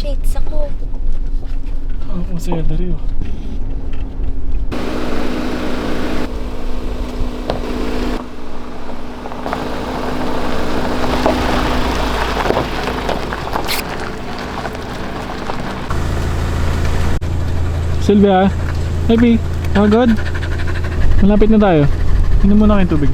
shades ako. Masaya na rin. Sylvia, happy, oh good? Malapit na tayo. Inom muna kayong tubig.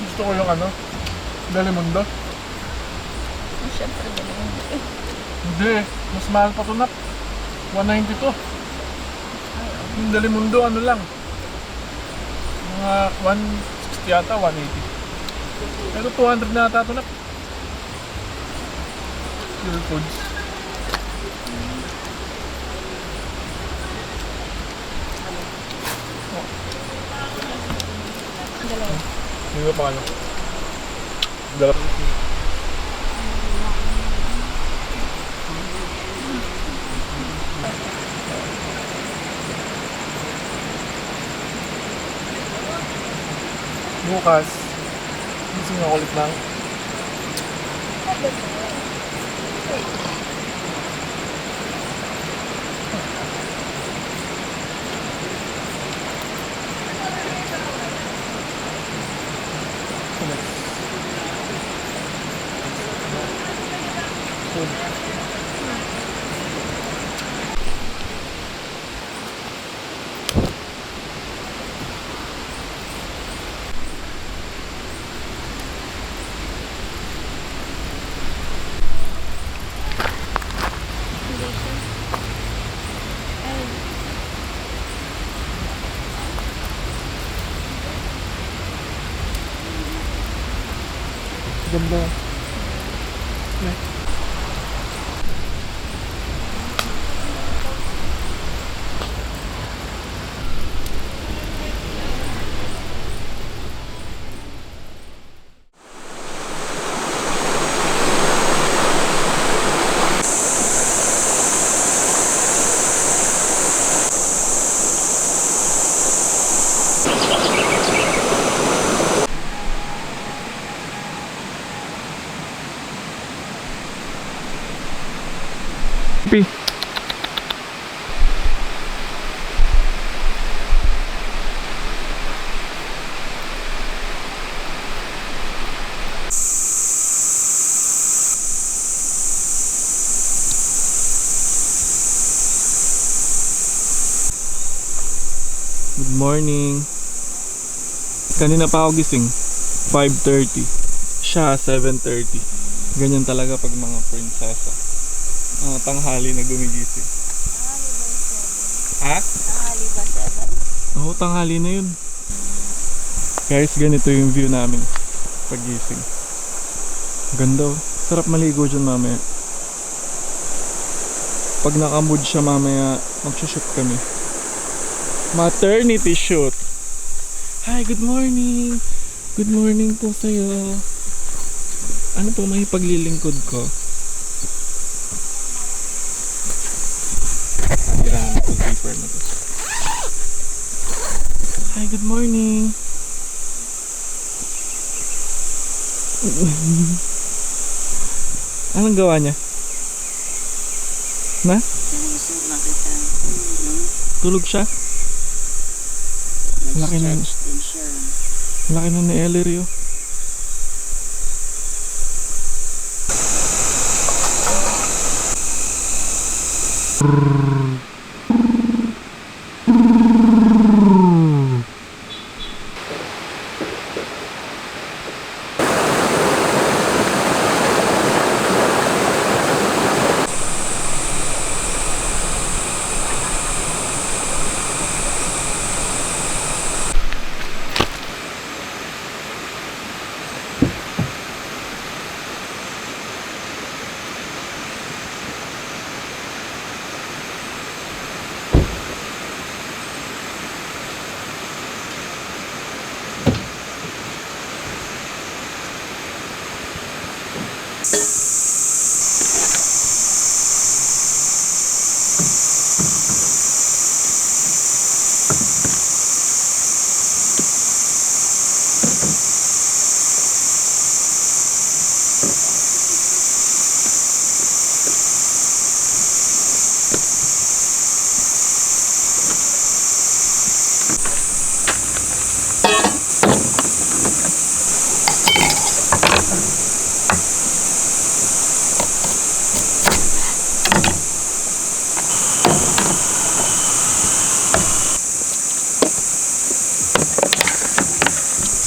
Gusto ko yung Delimundo. Siyempre, Delimundo. Hindi, mas mahal pa ito na. 190 to. Yung Delimundo lang. Mga 160 yata, 180. Pero 200 na ata ito na. Pure Foods. Hindi ko pa dalawa. Bukas, gising ako ulit lang. Ganda. Eh. Pi. Good morning. Kanina pa ako gising. 5:30. Siya 7:30. Ganyan talaga pag mga prinsesa. Tanghali na gumigising. Ha? Tanghali ba 7? Oo, tanghali na yun. Guys, ganito yung view namin paggising. Ganda oh. Sarap maligo dyan mamaya. Pag naka-mood siya mamaya, mag-shoot kami. Maternity shoot. Hi, good morning. Good morning po sa'yo. Ano po may paglilingkod ko? Sirahan ko paper na to. Hi, good morning. Anong gawa niya? Na? Sinisip makita. Tulog siya? Laki na. Nag-stretch din siya. Laki na ni Ellery oh.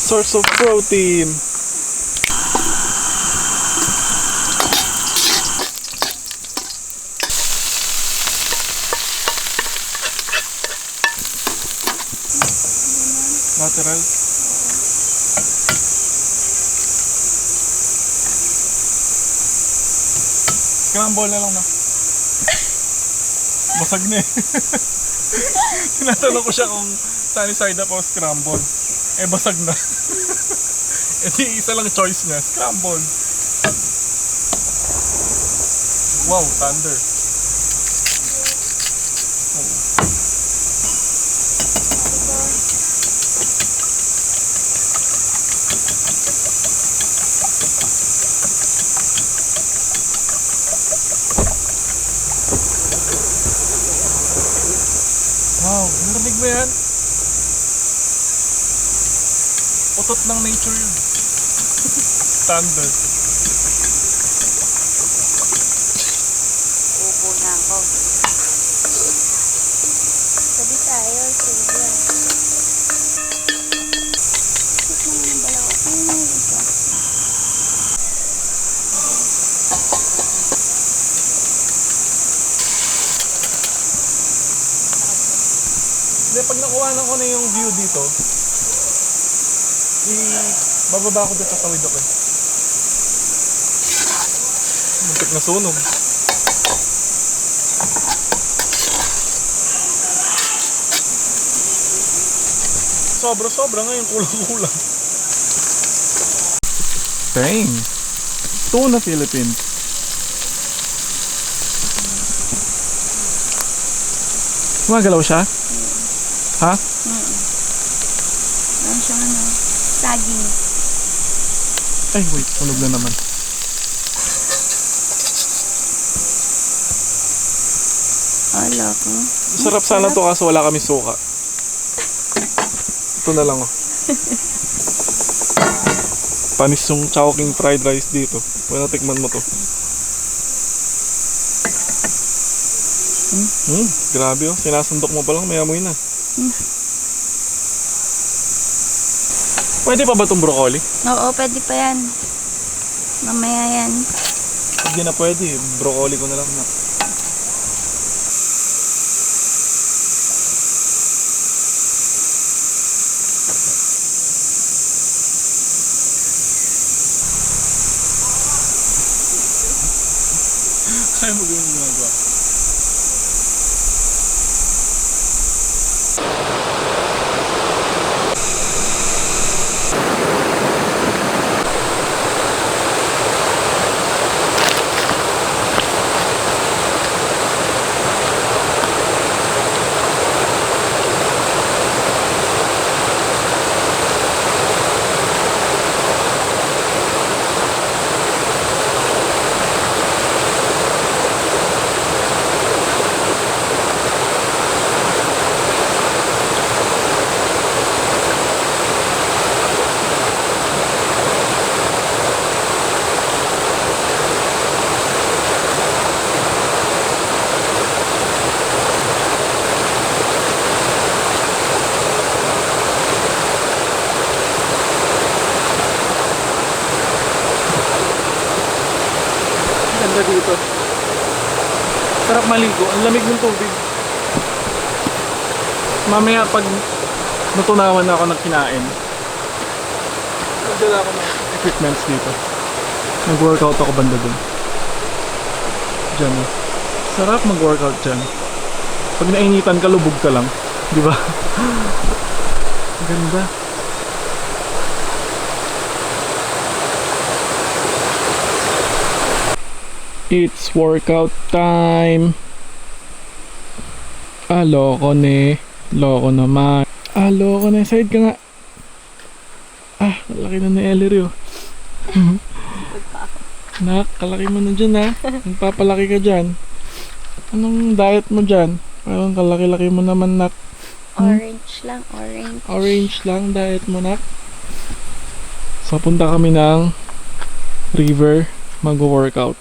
Source of protein. Natural. Scramble na lang na. Basag na eh. Tinatanong ko siya kung sunny side up o scramble. Eh basag na. Eh di isa lang choice niya, scramble. Wow, thunder. Wow, narinig mo yan? Utot ng nature yun. Thunder. Upo na ako. Sabi tayo, Silvia. Ito na yung balaw. Ito. Hindi, pag nakuha ko na yung view dito, bababa ako dito, tawid ako eh. Muntik na sunog. Sobra-sobra ngayon, kulang-kulang. Dang. Tuna Philippines. Gumagalaw siya? Ha? Meron siyang ano, saging. Ay, wait. Sunog na naman. Ala ko. Sarap sana to kaso wala kami suka. Ito na lang oh. Panis yung Chowking fried rice dito. Wala, tikman mo to. Grabe oh. Sinasandok mo pa lang, may amoy na. Pwede pa ba itong broccoli? Oo, pwede pa yan. Mamaya yan. Hindi na pwede. Broccoli ko na lang na. Kaya mo gawin yung ginagawa. Ganda dito. Sarap maligo. Ang lamig ng tubig. Mamaya pag natunawan ako ng kinain, nagdala ako ng equipments dito. Nag-workout ako banda dun. Diyan oh. Sarap mag-workout dyan. Pag nainitan ka, lubog ka lang. Di ba? Ganda. It's workout time. Loko ne. Loko naman. Loko ne. Side ka nga. Kalaki na ni Ellery oh. Nak, kalaki mo na dyan ha. Nagpapalaki ka dyan. Anong diet mo dyan? Parang kalaki-laki mo naman nak. Orange lang, orange. Orange lang diet mo nak. So punta kami ng river. Mag-workout.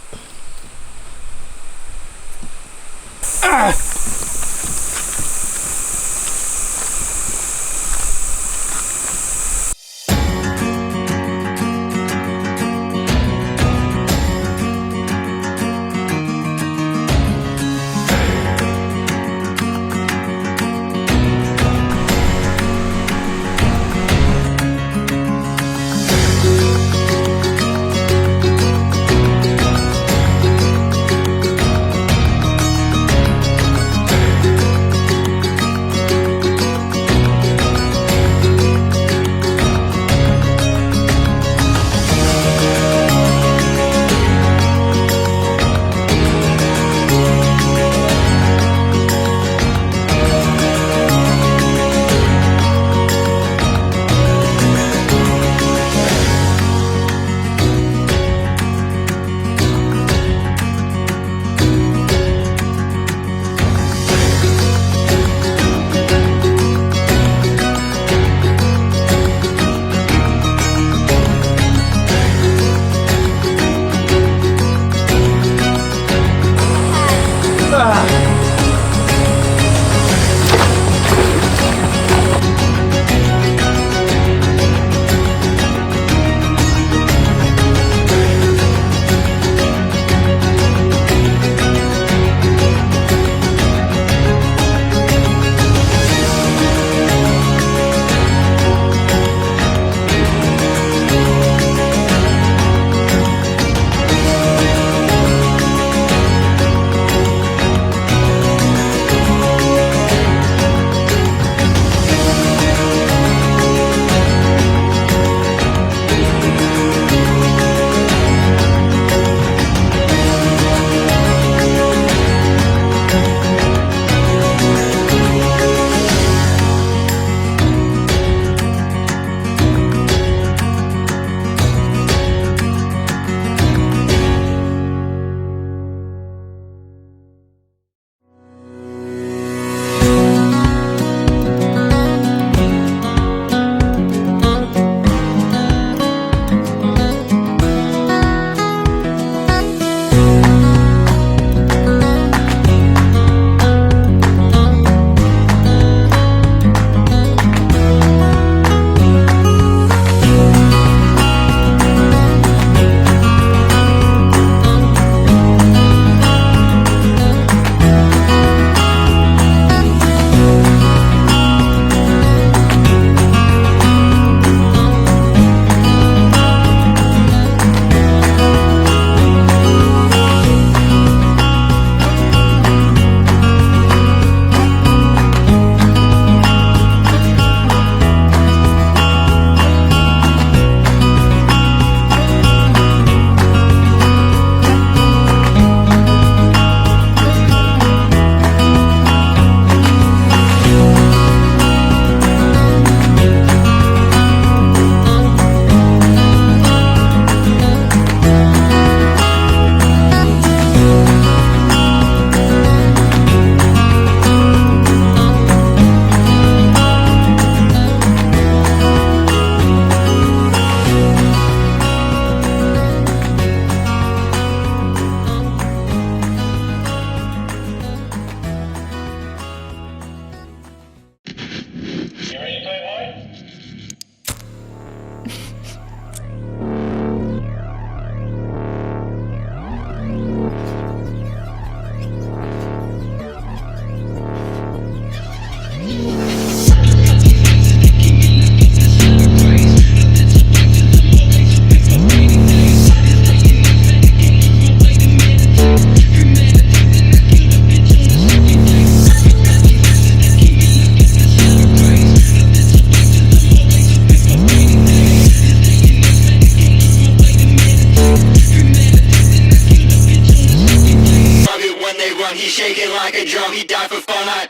He's shaking like a drum, he died for fun. I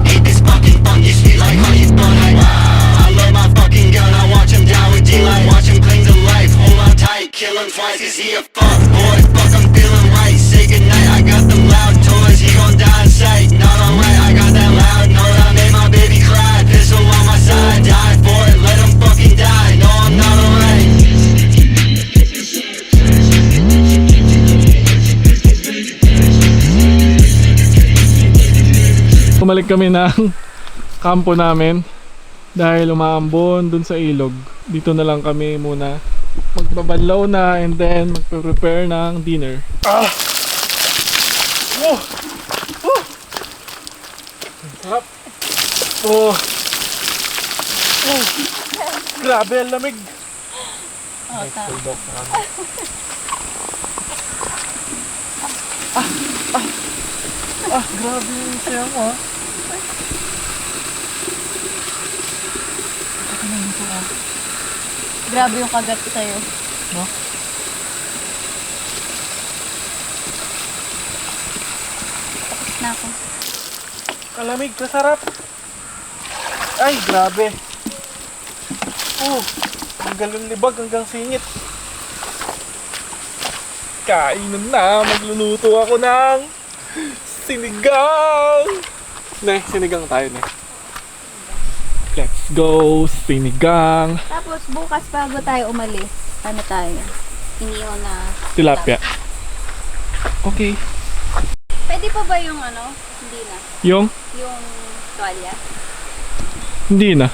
hate this fucking funky sweet like honey bun. I love my fucking gun, I watch him die with D-Light. Watch him cling to life, hold on tight, kill him twice. Cause he a fuck boy, fuck I'm feeling right. Say goodnight, I got them loud toys, he gon' die in sight. Not alright, I got that loud note, I made my baby cry. Pistol on my side, die for it, let him fucking die. No, I'm not alright. Bumalik kami ng kampo namin dahil umaambon dun sa ilog. Dito na lang kami muna. Magbabanlaw na and then magpe-prepare ng dinner. Ah! Oh! Oh! Sarap! Oh! Oh! Grabe, ang lamig! Oh, Bulldog na kami. Grabe yung saya mo ah. Grabe yung kagat sa'yo. No? Tapos na ako. Kalamig, kasarap. Ay, grabe. Oh, hanggang libag, hanggang singit. Kainan na, magluluto ako ng sinigang. Ne, sinigang tayo, ne. Let's go, sinigang. Tapos bukas bago tayo umalis, ano tayo? Inihaw na Tilapia. Okay. Pwede pa ba yung ano? Hindi na. Yung? Yung tuwalya? Hindi na.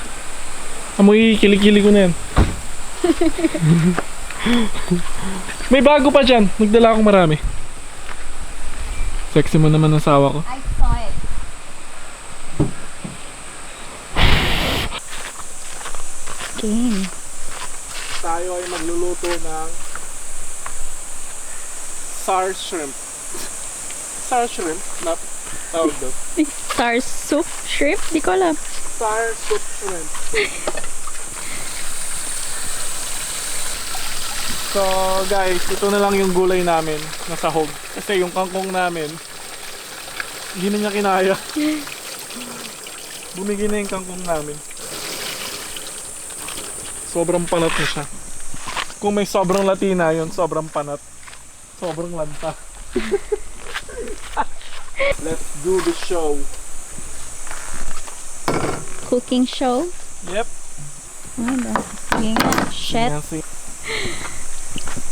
Amoy kilikili ko na yan. May bago pa dyan. Nagdala akong marami. Sexy mo naman ang sawa ko. I saw it. Okay. Tayo ay magluluto ng sour shrimp. Sour shrimp? Not tawag doon. Star soup shrimp? Di ko alam. Sour soup shrimp. So guys, ito na lang yung gulay namin na sahog. Kasi yung kangkong namin, hindi na niya kinaya. Bumigay na yung kangkong namin. Sobrang panat na siya. Kung may sobrang Latina, yun sobrang panat. Sobrang lanta. Let's do the show. Cooking show? Yep. Ano? Sige nga. Chef. Yan si...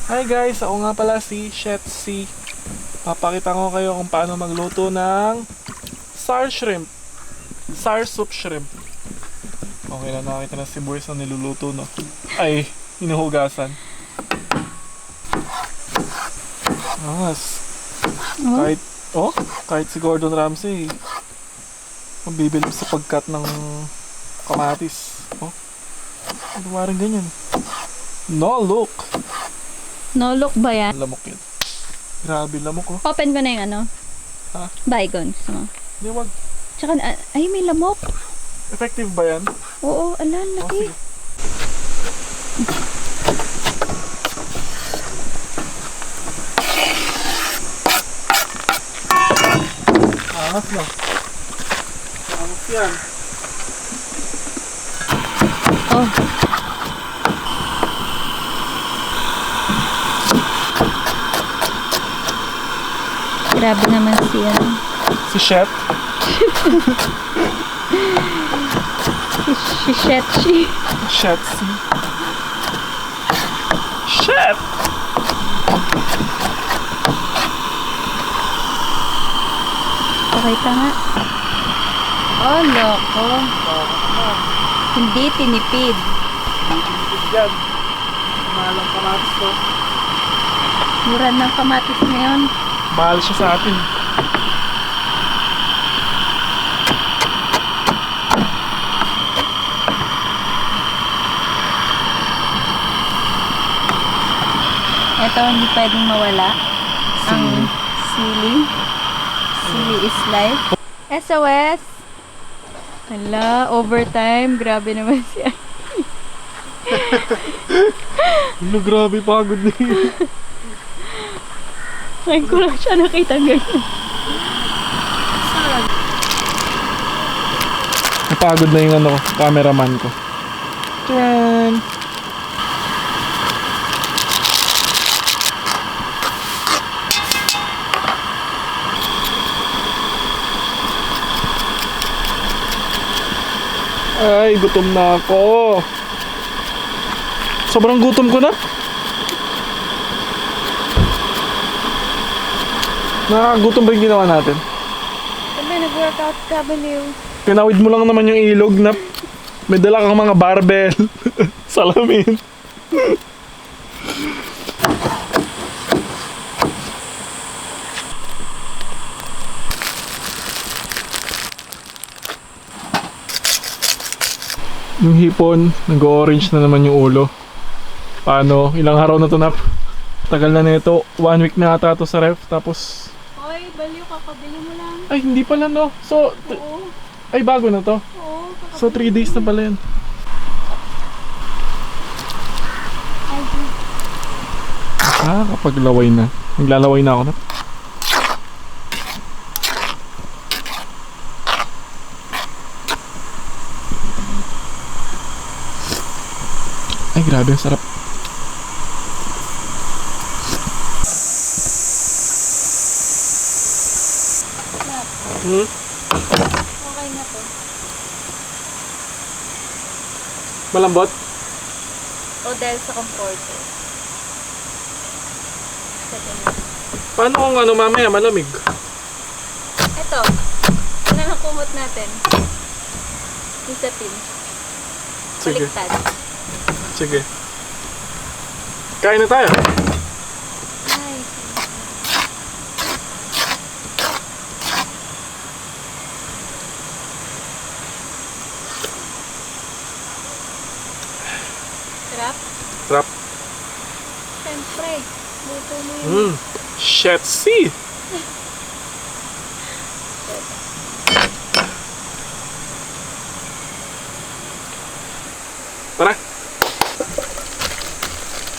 Hi guys, ako nga pala si Chef C. Papakita ko kayo kung paano magluto ng sour shrimp. Sour soup shrimp. Okay na, nakita na si Boys na niluluto, no? Ay, hinuhugasan. Kahit si Gordon Ramsay mabibilib sa pagkat ng kamatis. Oh, ano ba rin ganyan? No look. No look ba yan? Lamok yun. Grabe, lamok oh. Open ko na yung ano? Ha? Baygon. Gusto mo? Hindi, wag. Tsaka, ay may lamok. Effective ba yan? Oo, ala, Oh, laki. sige. Angas na. Angas yan. Oh. Grabe naman siya. Si Chef. Si Shetchi. Chef C. Chef! Okay ka nga. Oh, loko. Hindi tinipid. dyan. Mahal ang kamatis ko. Mura ng kamatis ngayon. Mahal siya sa atin. Ito, hindi pwedeng mawala. Ang sili. Sili is life. SOS! Hala, overtime. Grabe naman siya. Ano, grabe pagod na yun. Ngayon ko lang siya nakita ganyan. Napagod na yung ano, cameraman ko. Tiyan! Ay, gutom na ako. Sobrang gutom ko na. Nakakagutom ba yung ginawa natin? Sabi, nag-workout ka, baliw. Pinawid mo lang naman yung ilog na may dala kang mga barbell. Salamin. Yung hipon, nag-orange na naman yung ulo. Paano? Ilang araw na to, Nap? Tagal na nito. 1 week na ata to sa ref. Tapos, Hoy, baliw, kakabili mo lang. ay hindi pala no. So, Oo, ay bago na to. oo. So 3 days na pala yan. Kapag laway na. Naglalaway na ako, Nap. Ay, grabe, ang sarap. Hmm? Okay na to. Malambot? O dahil sa comforter. Sige na. Paano kung ano mamaya malamig? Ito. Ano na kumot natin? Isa pin. Sige, Baliktad. sige. Kain na tayo. Ay, sarap. Sarap. Siyempre. Luto mo yun. Shit, see? Tara.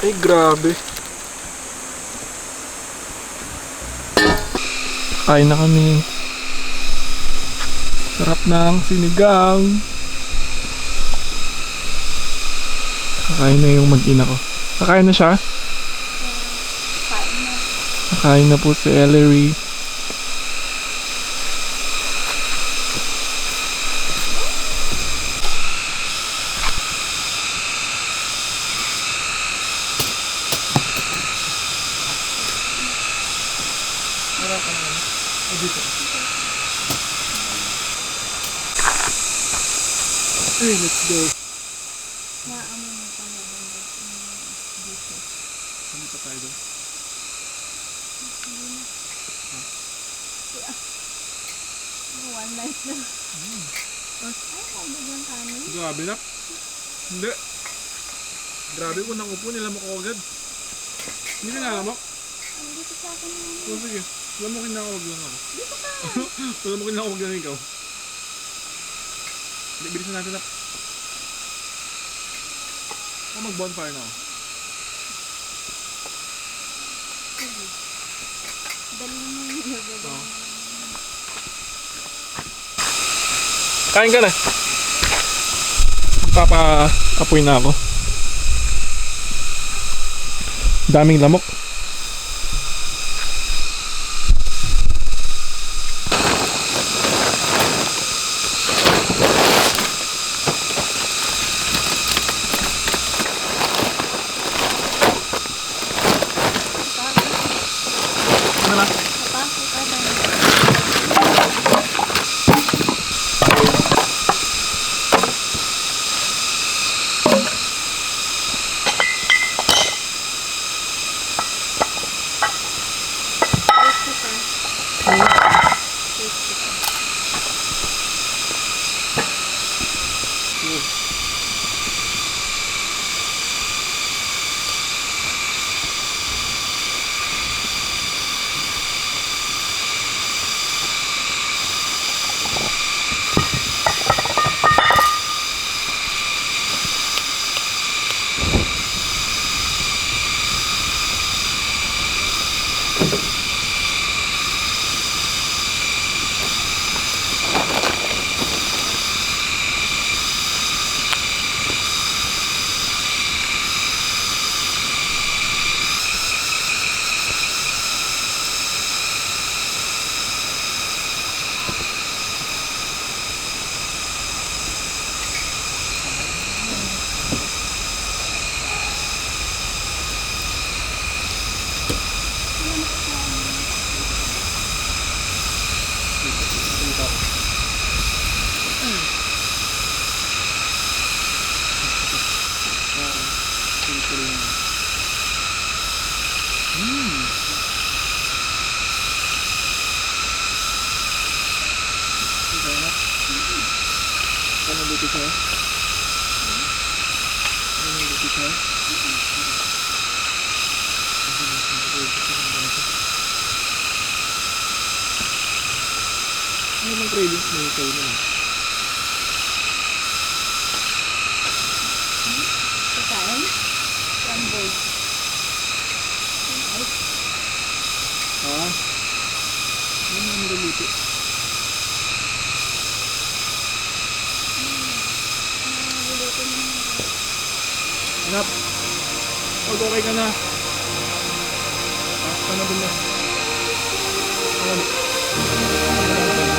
Ay, grabe. Kain na kami. Sarap ng sinigang. Kakain na yung mag-ina ko. Kakain na siya? Kain na. Kakain na po si Ellery. Hey, let's go. Naamoy mo pa na dito. Kami pa tayo doon. One night na. Ay, biglang kanin. Grabe na. Hindi. Grabe kung nangupo nila mo ko agad. Hindi ka nalamok? Dito sa akin yun. O sige. Lamukin na ako, wag lang ako. Dito ka. Lamukin na ako, wag lang ikaw. Hindi, bilisan natin na. O mag-bonfire na ako. Dali mo yung nilagay. Oo. Kain ka na. Magpapa-apoy na ako. Daming lamok. Ano na? Napasok ka na. Ano bang cravings mo yung kayo na? Pagkain? Crumble. Ha? Ano ang niluluto? Anak, pag okay ka na. Pasok ka na dun na. Alam.